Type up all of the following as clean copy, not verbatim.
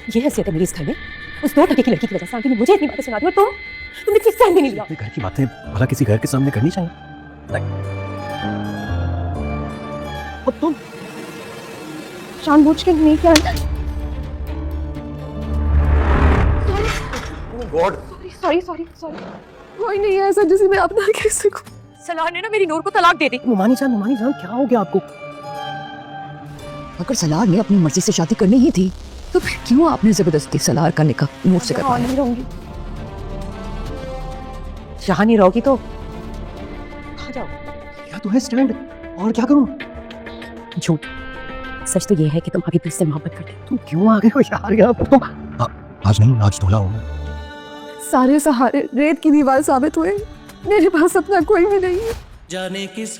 ये हैसियत है मेरी इस घर में, उस 2 टके की लड़की की वजह से आंटी ने मुझे इतनी बातें सुना दी और तुमने किस सहन भी नहीं लिया। अपने घर की बातें भला किसी घर के सामने करनी चाहिए? और तुम जानबूझ के नहीं किया। गॉड, सॉरी कोई नहीं है ऐसा जिसे मैं अपना कह सकूं। सलाह ने ना मेरी नूर को तलाक दे दी। मुमानी जान क्या हो गया आपको? अगर सलार ने अपनी मर्जी से शादी करनी ही थी तो फिर क्यों आपने जबरदस्ती सलार का निकाह नूर से करवाया? नहीं रहूंगी, जहाँ नहीं रहोगी तो आ जाओ। क्या तो है स्टैंड, और क्या करूं? झूठ, सच तो ये है कि तुम अभी भी इससे मोहब्बत करते हो। तुम क्यों आ गए हो यार यहाँ पर? तुम आज नहीं, आज धोला हो। सारे सहारे रेत की दीवार साबित हुए, मेरे पास अपना कोई भी नहीं है।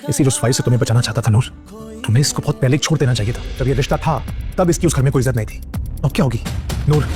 इसी रुस्वाई से तुम्हें बचाना चाहता था नूर। तुम्हें इसको बहुत पहले छोड़ देना चाहिए था। जब ये रिश्ता था तब इसकी उस घर में कोई इज्जत नहीं थी। अब क्या होगी नूर?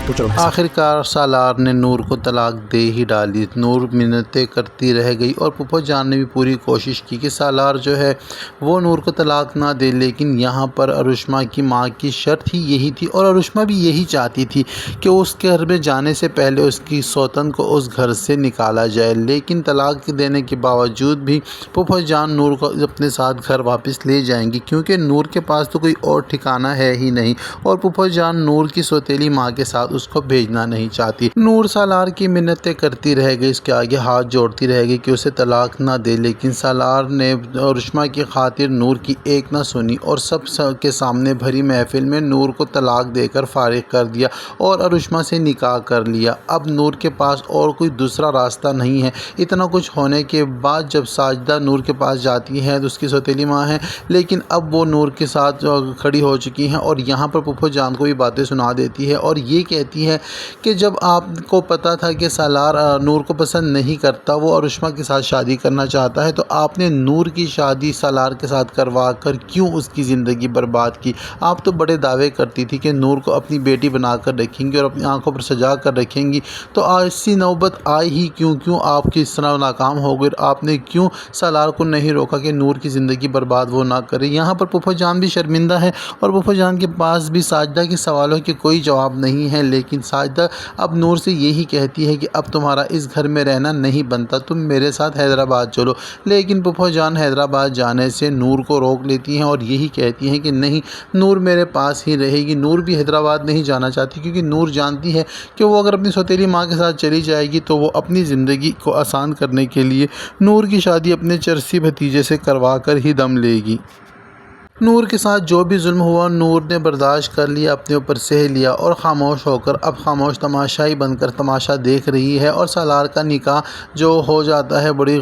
तो चलो आखिरकार सालार ने नूर को तलाक दे ही डाली। नूर मिन्नतें करती रह गई और फूफा जान ने भी पूरी कोशिश की कि सालार जो है वो नूर को तलाक ना दे, लेकिन यहाँ पर अरुष्मा की माँ की शर्त ही यही थी और अरुष्मा भी यही चाहती थी कि उस घर में जाने से पहले उसकी सौतन को उस घर से निकाला जाए। लेकिन तलाक देने के बावजूद भी फूफा जान नूर को अपने साथ घर वापस ले जाएंगी, क्योंकि नूर के पास तो कोई और ठिकाना है ही नहीं और फूफा जान नूर की सौतेली माँ के साथ उसको भेजना नहीं चाहती। नूर सालार की मिन्नतें करती रह गई, इसके आगे हाथ जोड़ती रह गई कि उसे तलाक ना दे, लेकिन सालार ने अरुष्मा की खातिर नूर की एक ना सुनी और सब के सामने भरी महफिल में नूर को तलाक देकर फारिग कर दिया और अरुष्मा से निकाह कर लिया। अब नूर के पास और कोई दूसरा रास्ता नहीं है। इतना कुछ होने के बाद जब साजिदा नूर के पास जाती है तो उसकी सौतेली माँ है, लेकिन अब वो नूर के साथ खड़ी हो चुकी हैं और यहाँ पर फूफा जान को भी बातें सुना देती है और ये कहती है कि जब आपको पता था कि सालार नूर को पसंद नहीं करता, वो अरुष्मा के साथ शादी करना चाहता है, तो आपने नूर की शादी सालार के साथ करवा कर क्यों उसकी ज़िंदगी बर्बाद की? आप तो बड़े दावे करती थी कि नूर को अपनी बेटी बनाकर रखेंगी और अपनी आंखों पर सजा कर रखेंगी, तो ऐसी नौबत आई ही क्यों आपकी इस तरह नाकाम हो गई? आपने क्यों सालार को नहीं रोका कि नूर की ज़िंदगी बर्बाद वो ना करे? यहाँ पर फूफा जान भी शर्मिंदा है और फूफा जान के पास भी साजिदा के सवालों के कोई जवाब नहीं है, लेकिन साजिदा अब नूर से यही कहती है कि अब तुम्हारा इस घर में रहना नहीं बनता, तुम मेरे साथ हैदराबाद चलो। लेकिन फूफा जान हैदराबाद जाने से नूर को रोक लेती हैं और यही कहती हैं कि नहीं, नूर मेरे पास ही रहेगी। नूर भी हैदराबाद नहीं जाना चाहती, क्योंकि नूर जानती है कि वो अगर अपनी सौतेली माँ के साथ चली जाएगी तो वो अपनी ज़िंदगी को आसान करने के लिए नूर की शादी अपने चरसी भतीजे से करवा कर ही दम लेगी। नूर के साथ जो भी जुल्म हुआ नूर ने बर्दाश्त कर लिया, अपने ऊपर सह लिया और ख़ामोश होकर अब ख़ामोश तमाशाई बनकर तमाशा देख रही है। और सालार का निकाह जो हो जाता है बड़ी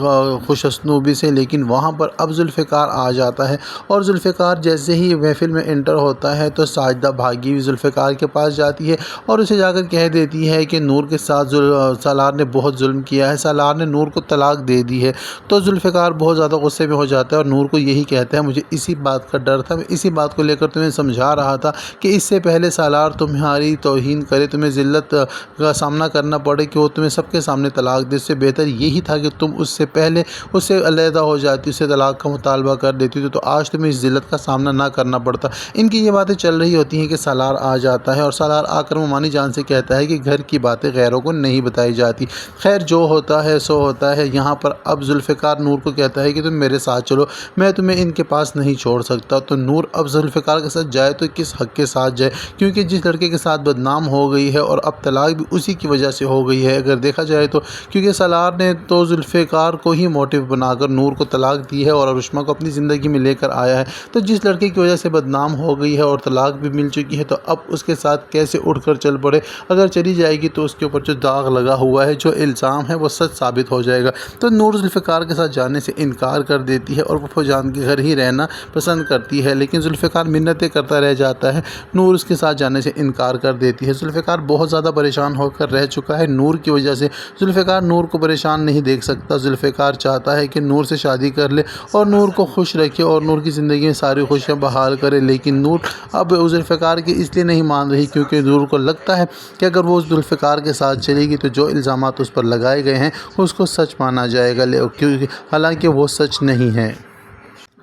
खुशअस्नूबी से, लेकिन वहाँ पर अब जुल्फ़िकार आ जाता है और जुल्फ़िकार जैसे ही महफिल में एंटर होता है तो साजिदा भागी हुई जुल्फ़िकार के पास जाती है और उसे जाकर कह देती है कि नूर के साथ सालार ने बहुत जुल्म किया है, सालार ने नूर को तलाक दे दी है। तो जुल्फ़िकार बहुत ज़्यादा गुस्से में हो जाता है और नूर को यही कहता है, मुझे इसी बात का डर था, मैं इसी बात को लेकर तुम्हें समझा रहा था कि इससे पहले सालार तुम्हारी तौहीन करे, तुम्हें ज़िल्लत का सामना करना पड़े कि वो तुम्हें सबके सामने तलाक दे, इससे बेहतर यही था कि तुम उससे पहले उससे अलहदा हो जाती, उससे तलाक का मुतालबा कर देती तो आज तुम्हें इस ज़िल्लत का सामना ना करना पड़ता। इनकी ये बातें चल रही होती हैं कि सालार आ जाता है और सालार आकर मुमानी जान से कहता है कि घर की बातें गैरों को नहीं बताई जाती। खैर जो होता है सो होता है। यहाँ पर अब जुल्फ़िकार नूर को कहता है कि तुम मेरे साथ चलो, मैं तुम्हें इनके पास नहीं छोड़ सकता। तो नूर अब जुल्फ़िकार के साथ जाए तो किस हक़ के साथ जाए, क्योंकि जिस लड़के के साथ बदनाम हो गई है और अब तलाक भी उसी की वजह से हो गई है अगर देखा जाए तो, क्योंकि सालार ने तो जुल्फ़िकार को ही मोटिव बनाकर नूर को तलाक दी है और अरुष्मा को अपनी ज़िंदगी में लेकर आया है। तो जिस लड़के की वजह से बदनाम हो गई है और तलाक भी मिल चुकी है तो अब उसके साथ कैसे उठकर चल पड़े? अगर चली जाएगी तो उसके ऊपर जो दाग लगा हुआ है, जो इल्ज़ाम है वो सच साबित हो जाएगा। तो नूर जुल्फ़िकार के साथ जाने से इनकार कर देती है और फूफा जान के घर ही रहना पसंद करती है, लेकिन जुल्फ़िकार मिन्नतें करता रह जाता है। नूर उसके साथ जाने से इनकार कर देती है। जुल्फ़िकार बहुत ज़्यादा परेशान होकर रह चुका है नूर की वजह से। जुल्फ़िकार नूर को परेशान नहीं देख सकता। जुल्फ़िकार चाहता है कि नूर से शादी कर ले और नूर को खुश रखे और नूर की ज़िंदगी में सारी खुशियाँ बहाल करे, लेकिन नूर अब जुल्फ़िकार की इसलिए नहीं मान रही क्योंकि नूर को लगता है कि अगर वो जुल्फ़िकार के साथ चलेगी तो जो इल्ज़ामात उस पर लगाए गए हैं उसको सच माना जाएगा, क्योंकि हालांकि वो सच नहीं है।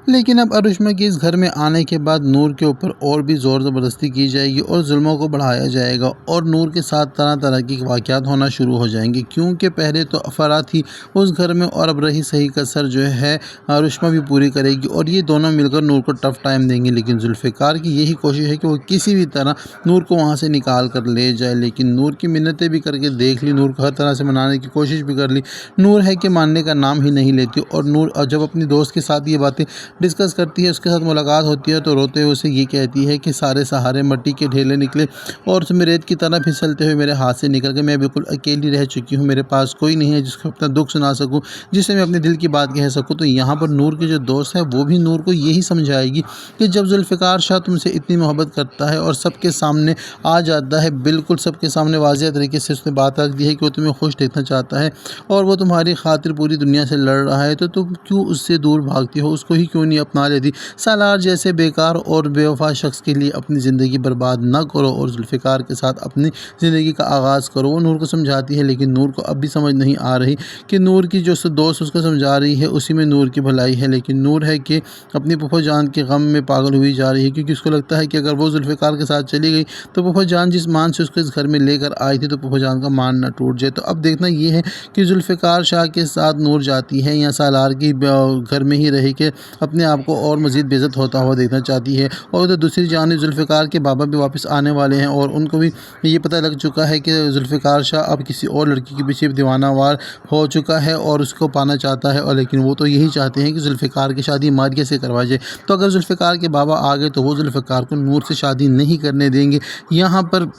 लेकिन अब अरुष्मा के इस घर में आने के बाद नूर के ऊपर और भी ज़ोर ज़बरदस्ती की जाएगी और जुल्मों को बढ़ाया जाएगा और नूर के साथ तरह तरह की वाक़यात होना शुरू हो जाएंगे, क्योंकि पहले तो अफरा थी उस घर में और अब रही सही कसर जो है अरुष्मा भी पूरी करेगी और ये दोनों मिलकर नूर को टफ टाइम देंगे। लेकिन जुल्फ़िकार की यही कोशिश है कि वो किसी भी तरह नूर को वहाँ से निकाल कर ले जाए, लेकिन नूर की मिन्नतें भी करके देख ली, नूर को हर तरह से मनाने की कोशिश भी कर ली, नूर है कि मानने का नाम ही नहीं लेती। और नूर जब अपनी दोस्त के साथ ये बातें डिस्कस करती है, उसके साथ मुलाकात होती है, तो रोते हुए उसे ये कहती है कि सारे सहारे मिट्टी के ढेले निकले और तुम रेत की तरह फिसलते हुए मेरे हाथ से निकल गए। मैं बिल्कुल अकेली रह चुकी हूँ, मेरे पास कोई नहीं है जिसको अपना दुख सुना सकूँ, जिससे मैं अपने दिल की बात कह सकूँ। तो यहाँ पर नूर की जो दोस्त है वो भी नूर को यही समझाएगी कि जब जुल्फ़िकार शाह तुमसे इतनी मोहब्बत करता है और सबके सामने आ जाता है, बिल्कुल सबके सामने वाज़ेह तरीके से उसने बात रख दी है कि वो तुम्हें खुश देखना चाहता है और वो तुम्हारी खातिर पूरी दुनिया से लड़ रहा है, तो तुम क्यों उससे दूर भागती हो, उसको ही क्यों नहीं अपना लेती। सालार जैसे बेकार और बेवफा शख्स के लिए अपनी ज़िंदगी बर्बाद ना करो और जुल्फ़िकार के साथ अपनी ज़िंदगी का आगाज़ करो। वो नूर को समझाती है, लेकिन नूर को अब भी समझ नहीं आ रही कि नूर की जो दोस्त उसको समझा रही है उसी में नूर की भलाई है। लेकिन नूर है कि अपनी फूफो जान के गम में पागल हुई जा रही है, क्योंकि उसको लगता है कि अगर वो जुल्फ़िकार के साथ चली गई तो फूफो जान जिस मान से उसको इस घर में लेकर आई थी, तो फूफो जान का मान ना टूट जाए। तो अब देखना ये है कि जुल्फ़िकार शाह के साथ नूर जाती है या सालार की घर में ही रह के अपने आप को और मज़ीद बेइज्जत होता हुआ देखना चाहती है। और उधर दूसरी जानिब जुल्फ़िकार के बाबा भी वापस आने वाले हैं और उनको भी ये पता लग चुका है कि जुल्फ़िकार शाह अब किसी और लड़की के पीछे दीवानावार हो चुका है और उसको पाना चाहता है। और लेकिन वो तो यही चाहते हैं कि जुल्फ़िकार की शादी मारिया से करवा जाए। तो अगर जुल्फ़िकार के बाबा आ गए तो वो जुल्फ़िकार को नूर से शादी नहीं करने देंगे। यहाँ पर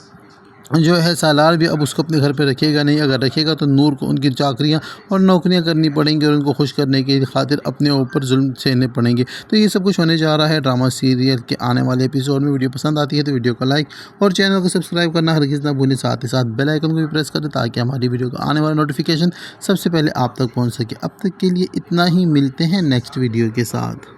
जो है सालार भी अब उसको अपने घर पे रखेगा नहीं, अगर रखेगा तो नूर को उनकी चाकरियाँ और नौकरियाँ करनी पड़ेंगी और उनको खुश करने के खातिर अपने ऊपर जुल्म सहने पड़ेंगे। तो ये सब कुछ होने जा रहा है ड्रामा सीरियल के आने वाले एपिसोड में। वीडियो पसंद आती है तो वीडियो को लाइक और चैनल को सब्सक्राइब करना हरगिज़ ना भूलें, साथ ही साथ बेल आइकन को भी प्रेस करें ताकि हमारी वीडियो का आने वाला नोटिफिकेशन सबसे पहले आप तक पहुँच सके। अब तक के लिए इतना ही, मिलते हैं नेक्स्ट वीडियो के साथ।